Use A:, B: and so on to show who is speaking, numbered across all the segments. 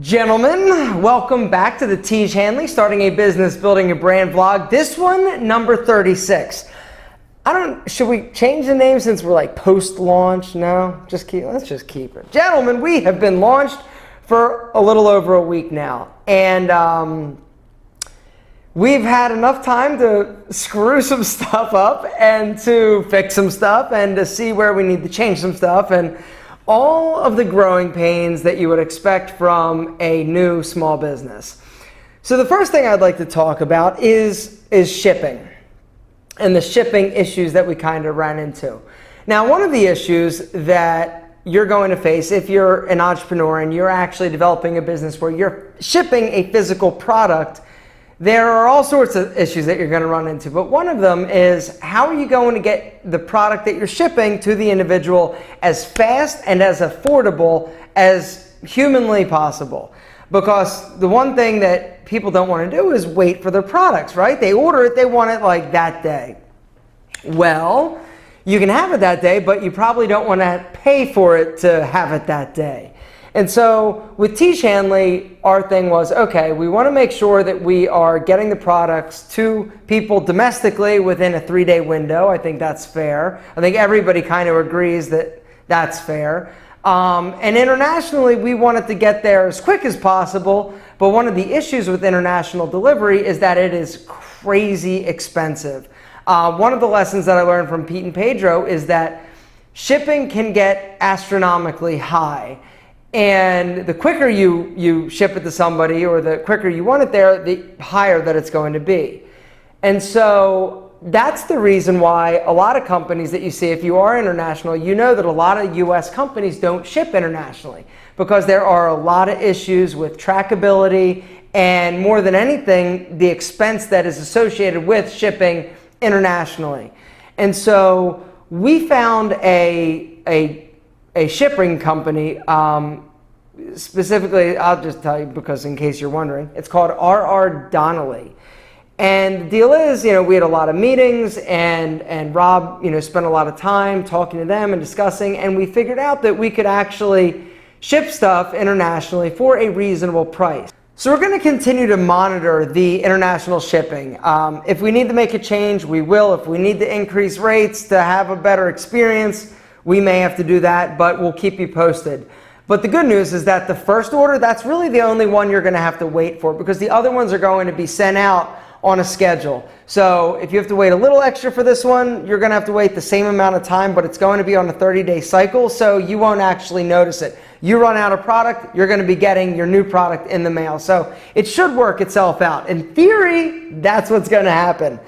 A: Gentlemen, welcome back to the Tiege Hanley Starting a Business, Building a Brand vlog. This one, number 36. Should we change the name since we're like post-launch? No, let's just keep it. Gentlemen, we have been launched for a little over a week now. And we've had enough time to screw some stuff up and to fix some stuff and to see where we need to change some stuff and all of the growing pains that you would expect from a new small business. So the first thing I'd like to talk about is shipping and the shipping issues that we kind of ran into. Now, one of the issues that you're going to face if you're an entrepreneur and you're actually developing a business where you're shipping a physical product, there are all sorts of issues that you're going to run into, but one of them is how are you going to get the product that you're shipping to the individual as fast and as affordable as humanly possible? Because the one thing that people don't want to do is wait for their products, right? They order it, they want it like that day. Well, you can have it that day, but you probably don't want to pay for it to have it that day. And so with Tiege Hanley, our thing was, okay, we want to make sure that we are getting the products to people domestically within a 3-day window. I think that's fair. I think everybody kind of agrees that that's fair. And internationally, we wanted to get there as quick as possible. But one of the issues with international delivery is that it is crazy expensive. One of the lessons that I learned from Pete and Pedro is that shipping can get astronomically high. And the quicker you ship it to somebody or the quicker you want it there, the higher that it's going to be. And so that's the reason why a lot of companies that you see, if you are international, you know that a lot of US companies don't ship internationally because there are a lot of issues with trackability and more than anything, the expense that is associated with shipping internationally. And so we found a shipping company, specifically, I'll just tell you because in case you're wondering, it's called RR Donnelley. And the deal is, we had a lot of meetings and Rob, spent a lot of time talking to them and discussing, and we figured out that we could actually ship stuff internationally for a reasonable price. So we're going to continue to monitor the international shipping. If we need to make a change, we will. If we need to increase rates to have a better experience, we may have to do that, but we'll keep you posted. But the good news is that the first order, that's really the only one you're going to have to wait for because the other ones are going to be sent out on a schedule. So if you have to wait a little extra for this one, you're going to have to wait the same amount of time, but it's going to be on a 30-day cycle, so you won't actually notice it. You run out of product, you're going to be getting your new product in the mail. So it should work itself out. In theory, that's what's going to happen.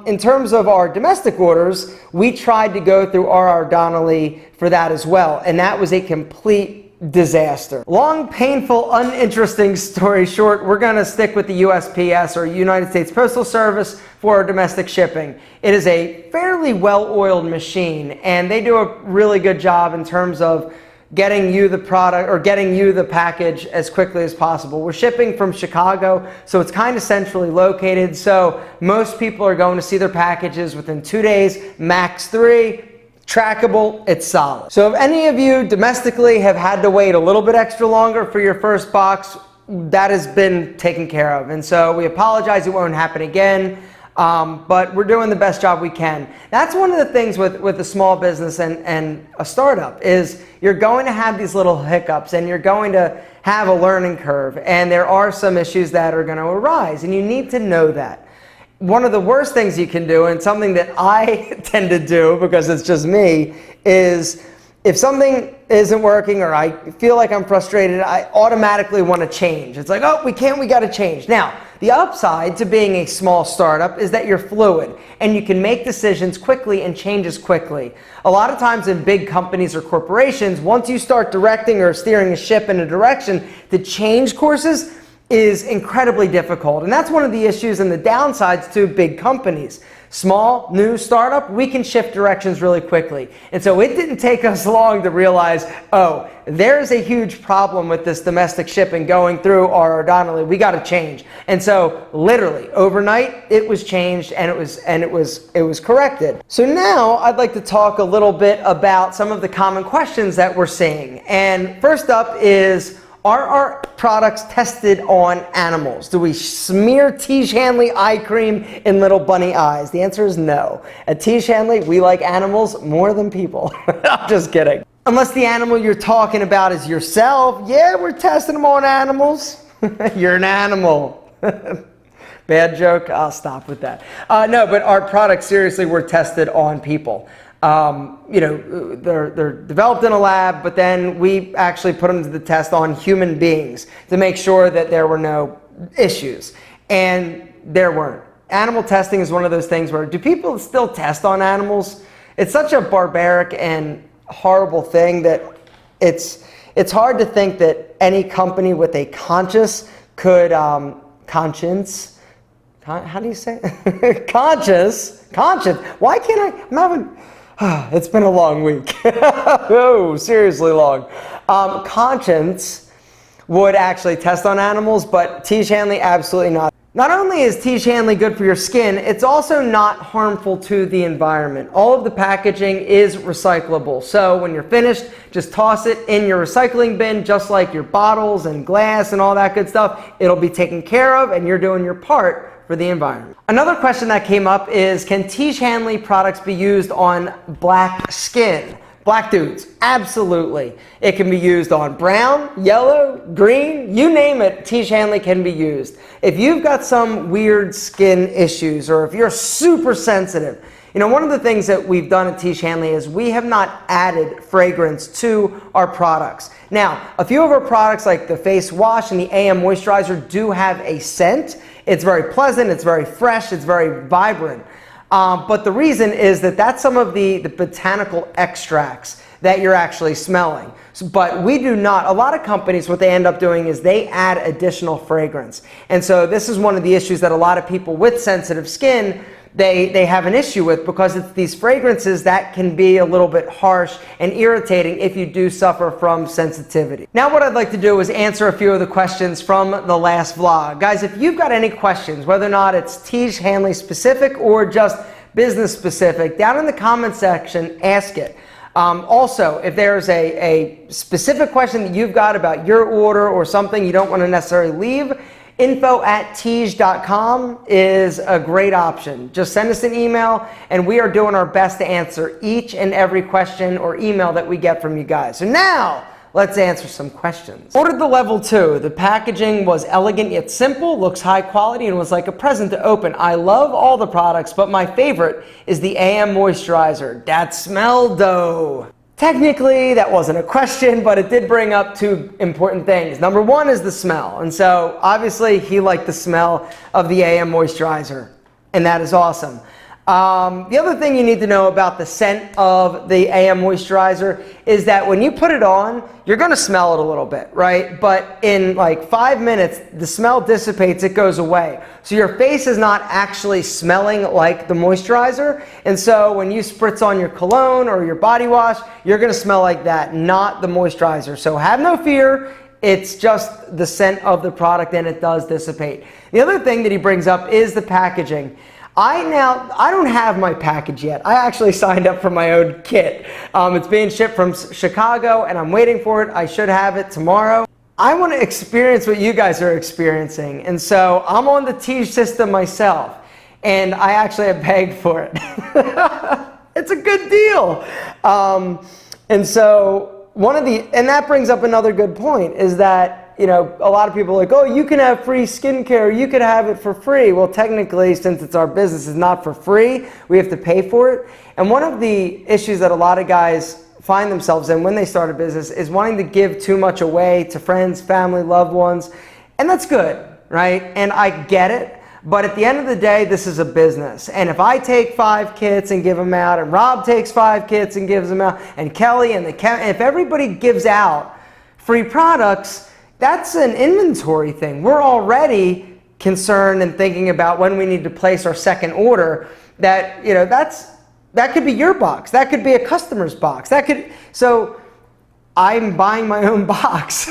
A: In terms of our domestic orders, we tried to go through RR Donnelley for that as well, and that was a complete disaster. Long, painful, uninteresting story short, we're going to stick with the USPS or United States Postal Service for our domestic shipping. It is a fairly well-oiled machine, and they do a really good job in terms of getting you the product or getting you the package as quickly as possible. We're shipping from Chicago, so it's kind of centrally located. So most people are going to see their packages within 2 days, max 3. Trackable, it's solid. So if any of you domestically have had to wait a little bit extra longer for your first box, that has been taken care of. And so we apologize, it won't happen again. But we're doing the best job we can. That's one of the things with a small business and a startup is you're going to have these little hiccups and you're going to have a learning curve, and there are some issues that are going to arise, and you need to know that. One of the worst things you can do, and something that I tend to do because it's just me, is if something isn't working or I feel like I'm frustrated, I automatically want to change. It's like, oh, we got to change. Now, the upside to being a small startup is that you're fluid and you can make decisions quickly and changes quickly. A lot of times in big companies or corporations, once you start directing or steering a ship in a direction, to change courses is incredibly difficult. And that's one of the issues and the downsides to big companies. Small, new startup, we can shift directions really quickly. And so it didn't take us long to realize, oh, there's a huge problem with this domestic shipping going through RR Donnelley. We got to change. And so literally overnight it was changed and it was corrected. So now I'd like to talk a little bit about some of the common questions that we're seeing. And first up is, Are our products tested on animals? Do we smear Tiege Hanley eye cream in little bunny eyes? The answer is no. At Tiege Hanley, we like animals more than people. I'm just kidding. Unless the animal you're talking about is yourself. Yeah, we're testing them on animals. You're an animal. Bad joke? I'll stop with that. No, but our products seriously were tested on people. They're developed in a lab, but then we actually put them to the test on human beings to make sure that there were no issues. And there weren't. Animal testing is one of those things where, do people still test on animals? It's such a barbaric and horrible thing that it's hard to think that any company with a conscience could, conscience, how do you say it? Conscience, why can't I'm having, it's been a long week. Oh, seriously long. Conscience would actually test on animals, but Tiege Hanley, absolutely not. Not only is Tiege Hanley good for your skin, it's also not harmful to the environment. All of the packaging is recyclable. So when you're finished, just toss it in your recycling bin, just like your bottles and glass and all that good stuff. It'll be taken care of and you're doing your part for the environment. Another question that came up is, can Tiege Hanley products be used on black skin? Black dudes, absolutely. It can be used on brown, yellow, green, you name it, Tiege Hanley can be used. If you've got some weird skin issues or if you're super sensitive, one of the things that we've done at Tiege Hanley is we have not added fragrance to our products. Now, a few of our products like the face wash and the AM moisturizer do have a scent. It's very pleasant, it's very fresh, it's very vibrant. But the reason is that that's some of the botanical extracts that you're actually smelling. But we do not. A lot of companies, what they end up doing is they add additional fragrance. And so this is one of the issues that a lot of people with sensitive skin, they have an issue with, because it's these fragrances that can be a little bit harsh and irritating if you do suffer from sensitivity. Now what I'd like to do is answer a few of the questions from the last vlog. Guys, if you've got any questions, whether or not it's Tiege Hanley specific or just business specific, down in the comment section, ask it. Also, if there's a specific question that you've got about your order or something you don't want to necessarily leave, info@tiege.com is a great option. Just send us an email and we are doing our best to answer each and every question or email that we get from you guys. So now, let's answer some questions. Ordered the level 2. The packaging was elegant yet simple, looks high quality, and was like a present to open. I love all the products, but my favorite is the AM moisturizer. That smell though. Technically, that wasn't a question, but it did bring up two important things. Number one is the smell. And so obviously he liked the smell of the AM moisturizer, and that is awesome. The other thing you need to know about the scent of the AM moisturizer is that when you put it on, you're going to smell it a little bit, right? But in like 5 minutes, the smell dissipates, it goes away. So your face is not actually smelling like the moisturizer. And so when you spritz on your cologne or your body wash, you're going to smell like that, not the moisturizer. So have no fear. It's just the scent of the product and it does dissipate. The other thing that he brings up is the packaging. I don't have my package yet. I actually signed up for my own kit. It's being shipped from Chicago and I'm waiting for it. I should have it tomorrow. I want to experience what you guys are experiencing. And so I'm on the Tiege system myself and I actually have begged for it. It's a good deal. And so and that brings up another good point is that, a lot of people are like, oh, you can have free skincare, you could have it for free. Well, technically, since it's our business, it's not for free. We have to pay for it. And one of the issues that a lot of guys find themselves in when they start a business is wanting to give too much away to friends, family, loved ones. And that's good, right? And I get it. But at the end of the day, this is a business. And if I take 5 kits and give them out, and Rob takes 5 kits and gives them out, and Kelly and if everybody gives out free products, that's an inventory thing. We're already concerned and thinking about when we need to place our second order. That could be your box. That could be a customer's box. So I'm buying my own box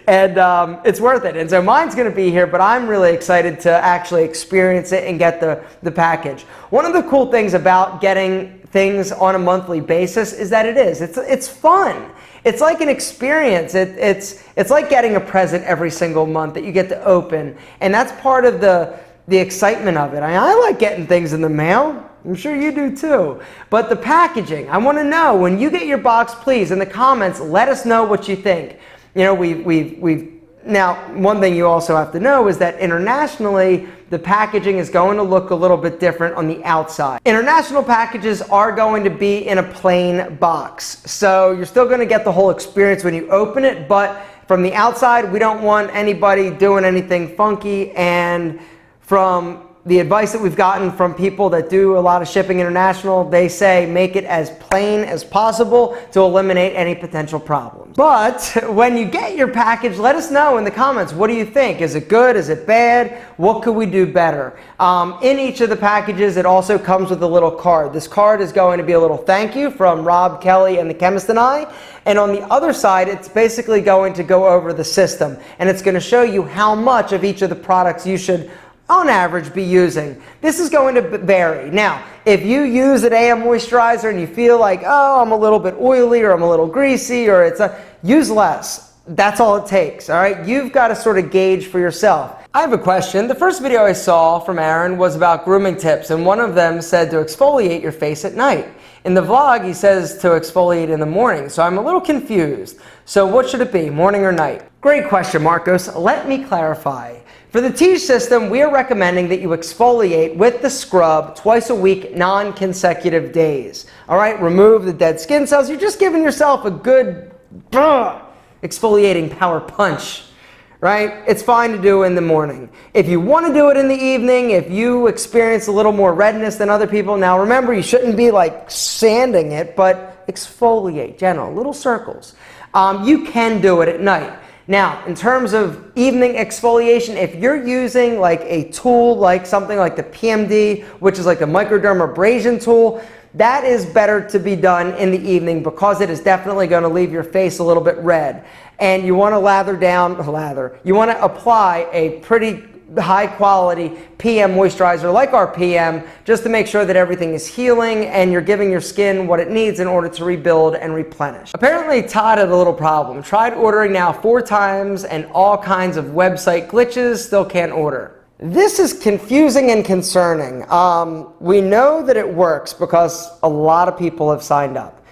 A: and it's worth it. And so mine's going to be here, but I'm really excited to actually experience it and get the package. One of the cool things about getting things on a monthly basis is that it's fun. It's like an experience. It's like getting a present every single month that you get to open, and that's part of the excitement of it. I like getting things in the mail. I'm sure you do too. But the packaging, I want to know, when you get your box, please, in the comments, let us know what you think. You know, now, one thing you also have to know is that internationally, the packaging is going to look a little bit different on the outside. International packages are going to be in a plain box. So you're still going to get the whole experience when you open it, but from the outside, we don't want anybody doing anything funky. And from the advice that we've gotten from people that do a lot of shipping international, they say make it as plain as possible to eliminate any potential problems. But when you get your package, let us know in the comments. What do you think? Is it good? Is it bad? What could we do better? In each of the packages, it also comes with a little card. This card is going to be a little thank you from Rob, Kelly, and the Chemist and I. And on the other side, it's basically going to go over the system. And it's going to show you how much of each of the products you should on average be using. This is going to vary. Now, if you use an AM moisturizer and you feel like, oh, I'm a little bit oily or I'm a little greasy, or use less. That's all it takes, all right? You've got to sort of gauge for yourself. I have a question. The first video I saw from Aaron was about grooming tips, and one of them said to exfoliate your face at night. In the vlog, he says to exfoliate in the morning, so I'm a little confused. So what should it be, morning or night? Great question, Marcos. Let me clarify. For the Tiege system, we are recommending that you exfoliate with the scrub twice a week, non-consecutive days. All right, remove the dead skin cells. You're just giving yourself a good exfoliating power punch, right? It's fine to do in the morning. If you want to do it in the evening, if you experience a little more redness than other people, now remember, you shouldn't be like sanding it, but exfoliate, gentle, little circles. You can do it at night. Now, in terms of evening exfoliation, if you're using like a tool, like something like the PMD, which is like a microdermabrasion tool, that is better to be done in the evening because it is definitely going to leave your face a little bit red. And you want to you want to apply a pretty high quality PM moisturizer like our PM, just to make sure that everything is healing and you're giving your skin what it needs in order to rebuild and replenish. Apparently Todd had a little problem. Tried ordering now 4 times and all kinds of website glitches, still can't order. This is confusing and concerning. We know that it works because a lot of people have signed up.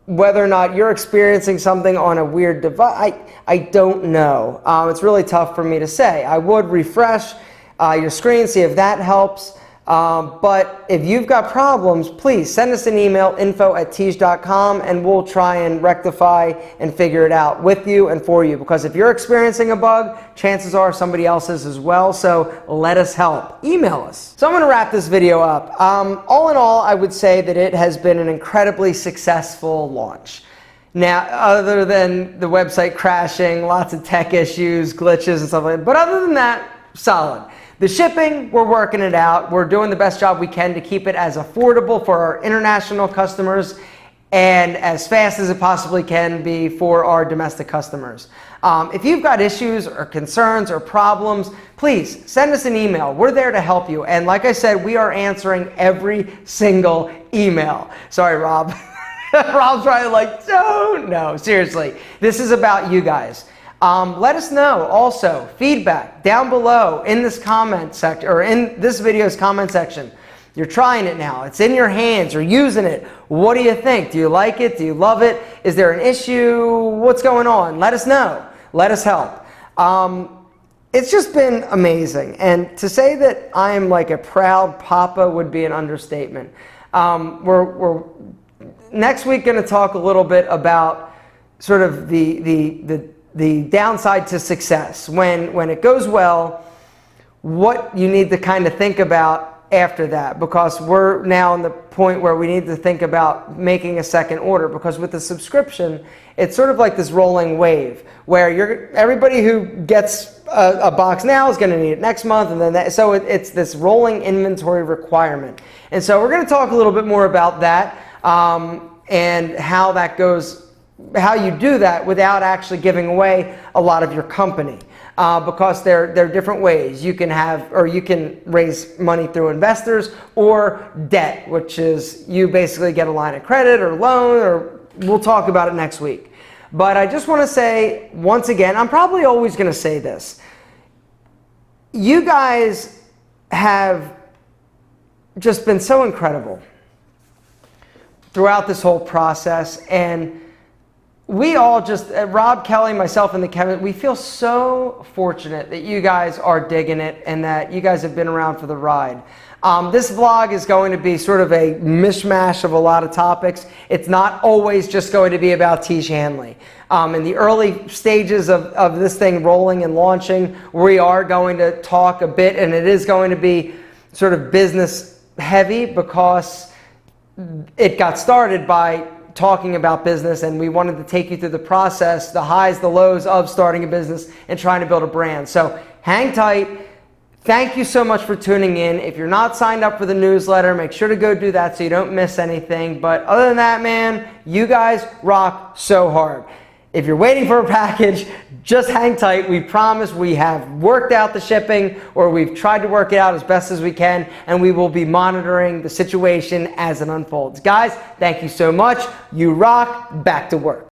A: Whether or not you're experiencing something on a weird device, I don't know. It's really tough for me to say. I would refresh your screen, see if that helps. But if you've got problems, please send us an email, info@tiege.com, and we'll try and rectify and figure it out with you and for you. Because if you're experiencing a bug, chances are somebody else is as well, so let us help. Email us. So I'm going to wrap this video up. All in all, I would say that it has been an incredibly successful launch. Now, other than the website crashing, lots of tech issues, glitches and stuff like that, but other than that, solid. The shipping, we're working it out. We're doing the best job we can to keep it as affordable for our international customers and as fast as it possibly can be for our domestic customers. If you've got issues or concerns or problems, please send us an email. We're there to help you. And like I said, we are answering every single email. Sorry, Rob. Rob's probably like, no, seriously. This is about you guys. Let us know also feedback down below in this comment section, or in this video's comment section. You're trying it now. It's in your hands. You're using it. What do you think? Do you like it? Do you love it? Is there an issue? What's going on? Let us know. Let us help. It's just been amazing. And to say that I am like a proud papa would be an understatement. We're next week going to talk a little bit about sort of the downside to success. When it goes well, what you need to kind of think about after that, because we're now in the point where we need to think about making a second order, because with the subscription, it's sort of like this rolling wave where everybody who gets a box now is going to need it next month, and then so it's this rolling inventory requirement. And so we're going to talk a little bit more about that and how that goes how you do that without actually giving away a lot of your company. Because there are different ways you can raise money through investors or debt, which is you basically get a line of credit or loan, or we'll talk about it next week. But I just want to say once again, I'm probably always going to say this. You guys have just been so incredible throughout this whole process, and we all just, Rob, Kelly, myself, and the Kevin, we feel so fortunate that you guys are digging it and that you guys have been around for the ride. This vlog is going to be sort of a mishmash of a lot of topics. It's not always just going to be about Tiege Hanley. In the early stages of this thing rolling and launching, we are going to talk a bit, and it is going to be sort of business heavy because it got started by talking about business, and we wanted to take you through the process, the highs, the lows of starting a business and trying to build a brand. So hang tight. Thank you so much for tuning in. If you're not signed up for the newsletter, make sure to go do that so you don't miss anything. But other than that, man, you guys rock so hard. If you're waiting for a package, just hang tight. We promise we have worked out the shipping, or we've tried to work it out as best as we can, and we will be monitoring the situation as it unfolds. Guys, thank you so much. You rock. Back to work.